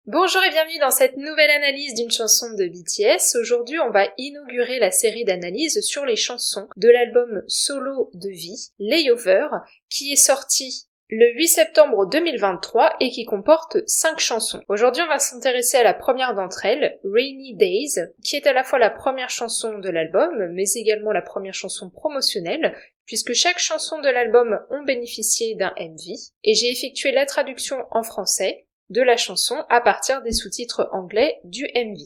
Bonjour et bienvenue dans cette nouvelle analyse d'une chanson de BTS. Aujourd'hui, on va inaugurer la série d'analyses sur les chansons de l'album solo de V, Layover, qui est sorti le 8 septembre 2023 et qui comporte 5 chansons. Aujourd'hui, on va s'intéresser à la première d'entre elles, Rainy Days, qui est à la fois la première chanson de l'album, mais également la première chanson promotionnelle, puisque chaque chanson de l'album ont bénéficié d'un MV, et j'ai effectué la traduction en français de la chanson à partir des sous-titres anglais du MV.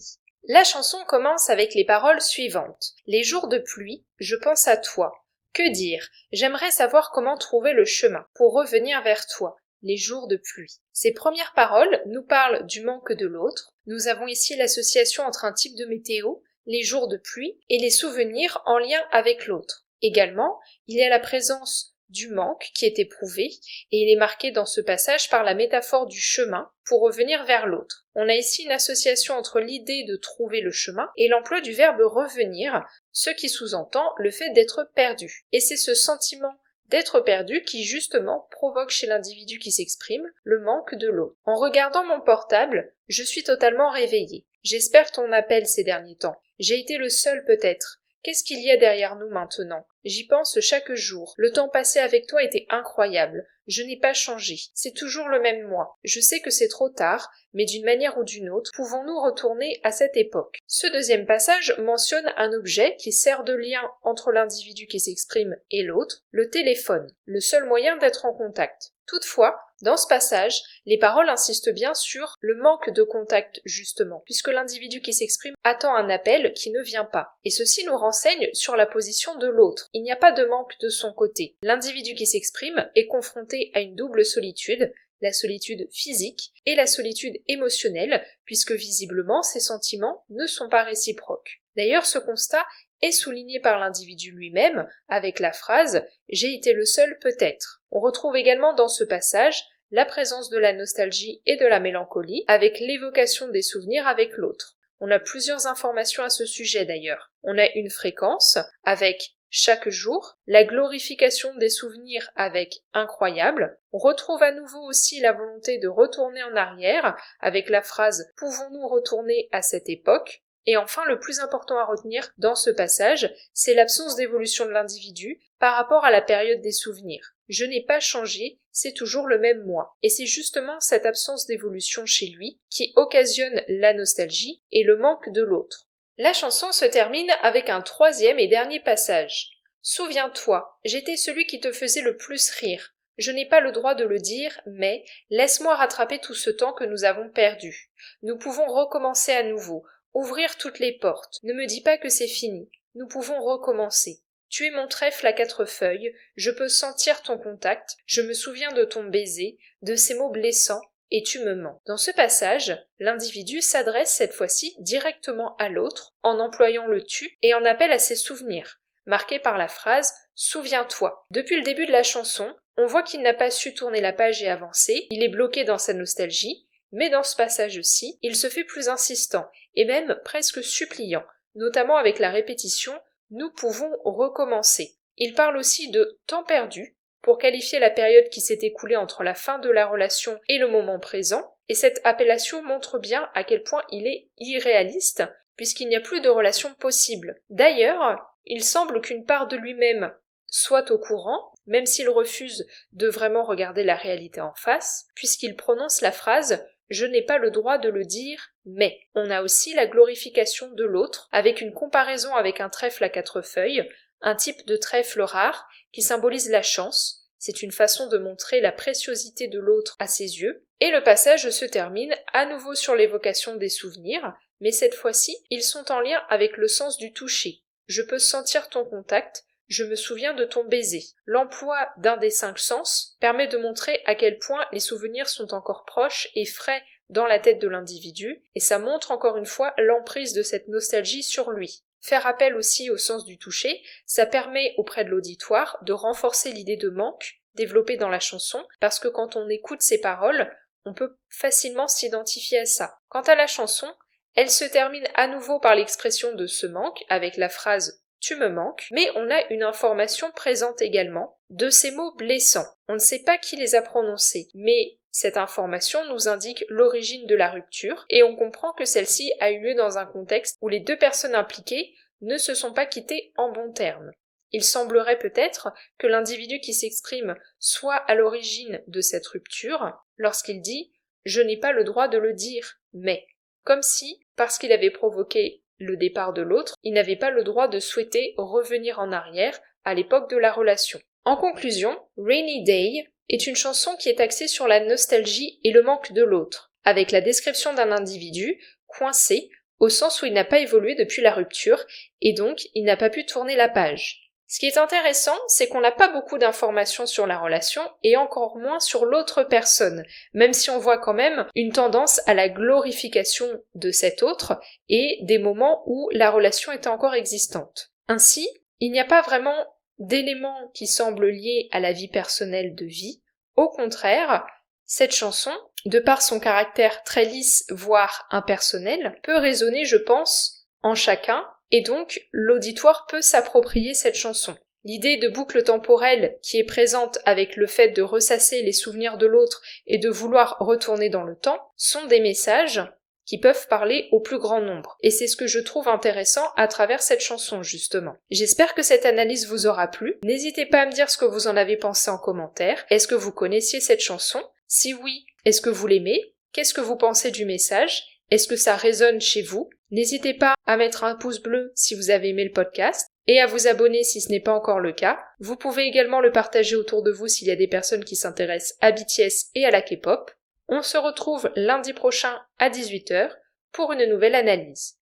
La chanson commence avec les paroles suivantes. Les jours de pluie, je pense à toi. Que dire? J'aimerais savoir comment trouver le chemin pour revenir vers toi. Les jours de pluie. Ces premières paroles nous parlent du manque de l'autre. Nous avons ici l'association entre un type de météo, les jours de pluie, et les souvenirs en lien avec l'autre. Également, il y a la présence du manque qui est éprouvé, et il est marqué dans ce passage par la métaphore du chemin pour revenir vers l'autre. On a ici une association entre l'idée de trouver le chemin et l'emploi du verbe revenir, ce qui sous-entend le fait d'être perdu. Et c'est ce sentiment d'être perdu qui justement provoque chez l'individu qui s'exprime le manque de l'autre. En regardant mon portable, je suis totalement réveillée. J'espère ton appel ces derniers temps. J'ai été le seul peut-être. Qu'est-ce qu'il y a derrière nous maintenant? J'y pense chaque jour. Le temps passé avec toi était incroyable. Je n'ai pas changé. C'est toujours le même moi. Je sais que c'est trop tard, mais d'une manière ou d'une autre, pouvons-nous retourner à cette époque? Ce deuxième passage mentionne un objet qui sert de lien entre l'individu qui s'exprime et l'autre, le téléphone, le seul moyen d'être en contact. Toutefois, dans ce passage, les paroles insistent bien sur le manque de contact justement, puisque l'individu qui s'exprime attend un appel qui ne vient pas. Et ceci nous renseigne sur la position de l'autre. Il n'y a pas de manque de son côté. L'individu qui s'exprime est confronté à une double solitude, la solitude physique et la solitude émotionnelle, puisque visiblement ces sentiments ne sont pas réciproques. D'ailleurs, ce constat est souligné par l'individu lui-même avec la phrase « J'ai été le seul peut-être ». On retrouve également dans ce passage la présence de la nostalgie et de la mélancolie avec l'évocation des souvenirs avec l'autre. On a plusieurs informations à ce sujet d'ailleurs. On a une fréquence avec chaque jour, la glorification des souvenirs avec incroyable. On retrouve à nouveau aussi la volonté de retourner en arrière avec la phrase « Pouvons-nous retourner à cette époque ?» Et enfin, le plus important à retenir dans ce passage, c'est l'absence d'évolution de l'individu par rapport à la période des souvenirs. Je n'ai pas changé, c'est toujours le même moi. Et c'est justement cette absence d'évolution chez lui qui occasionne la nostalgie et le manque de l'autre. La chanson se termine avec un troisième et dernier passage. Souviens-toi, j'étais celui qui te faisait le plus rire. Je n'ai pas le droit de le dire, mais laisse-moi rattraper tout ce temps que nous avons perdu. Nous pouvons recommencer à nouveau. Ouvrir toutes les portes. Ne me dis pas que c'est fini. Nous pouvons recommencer. Tu es mon trèfle à 4 feuilles, je peux sentir ton contact, je me souviens de ton baiser, de ces mots blessants, et tu me mens. Dans ce passage, l'individu s'adresse cette fois-ci directement à l'autre, en employant le tu et en appelle à ses souvenirs, marqués par la phrase « Souviens-toi ». Depuis le début de la chanson, on voit qu'il n'a pas su tourner la page et avancer, il est bloqué dans sa nostalgie, mais dans ce passage-ci, il se fait plus insistant, et même presque suppliant, notamment avec la répétition « nous pouvons recommencer ». Il parle aussi de « temps perdu » pour qualifier la période qui s'est écoulée entre la fin de la relation et le moment présent, et cette appellation montre bien à quel point il est irréaliste, puisqu'il n'y a plus de relation possible. D'ailleurs, il semble qu'une part de lui-même soit au courant, même s'il refuse de vraiment regarder la réalité en face, puisqu'il prononce la phrase « je n'ai pas le droit de le dire, mais ». On a aussi la glorification de l'autre, avec une comparaison avec un trèfle à 4 feuilles, un type de trèfle rare qui symbolise la chance. C'est une façon de montrer la préciosité de l'autre à ses yeux. Et le passage se termine à nouveau sur l'évocation des souvenirs, mais cette fois-ci, ils sont en lien avec le sens du toucher. Je peux sentir ton contact, je me souviens de ton baiser. L'emploi d'un des 5 sens permet de montrer à quel point les souvenirs sont encore proches et frais dans la tête de l'individu, et ça montre encore une fois l'emprise de cette nostalgie sur lui. Faire appel aussi au sens du toucher, ça permet auprès de l'auditoire de renforcer l'idée de manque développée dans la chanson, parce que quand on écoute ces paroles, on peut facilement s'identifier à ça. Quant à la chanson, elle se termine à nouveau par l'expression de ce manque, avec la phrase « tu me manques », mais on a une information présente également de ces mots blessants. On ne sait pas qui les a prononcés, mais Cette information nous indique l'origine de la rupture et on comprend que celle-ci a eu lieu dans un contexte où les deux personnes impliquées ne se sont pas quittées en bons termes. Il semblerait peut-être que l'individu qui s'exprime soit à l'origine de cette rupture lorsqu'il dit « je n'ai pas le droit de le dire, mais », comme si, parce qu'il avait provoqué le départ de l'autre, il n'avait pas le droit de souhaiter revenir en arrière à l'époque de la relation. En conclusion, Rainy Day est une chanson qui est axée sur la nostalgie et le manque de l'autre, avec la description d'un individu coincé au sens où il n'a pas évolué depuis la rupture et donc il n'a pas pu tourner la page. Ce qui est intéressant, c'est qu'on n'a pas beaucoup d'informations sur la relation et encore moins sur l'autre personne, même si on voit quand même une tendance à la glorification de cet autre et des moments où la relation était encore existante. Ainsi, il n'y a pas vraiment d'éléments qui semblent liés à la vie personnelle de Vie. Au contraire, cette chanson, de par son caractère très lisse, voire impersonnel, peut résonner, je pense, en chacun, et donc l'auditoire peut s'approprier cette chanson. L'idée de boucle temporelle qui est présente avec le fait de ressasser les souvenirs de l'autre et de vouloir retourner dans le temps sont des messages qui peuvent parler au plus grand nombre. Et c'est ce que je trouve intéressant à travers cette chanson, justement. J'espère que cette analyse vous aura plu. N'hésitez pas à me dire ce que vous en avez pensé en commentaire. Est-ce que vous connaissiez cette chanson? Si oui, est-ce que vous l'aimez? Qu'est-ce que vous pensez du message? Est-ce que ça résonne chez vous? N'hésitez pas à mettre un pouce bleu si vous avez aimé le podcast et à vous abonner si ce n'est pas encore le cas. Vous pouvez également le partager autour de vous s'il y a des personnes qui s'intéressent à BTS et à la K-pop. On se retrouve lundi prochain à 18h pour une nouvelle analyse.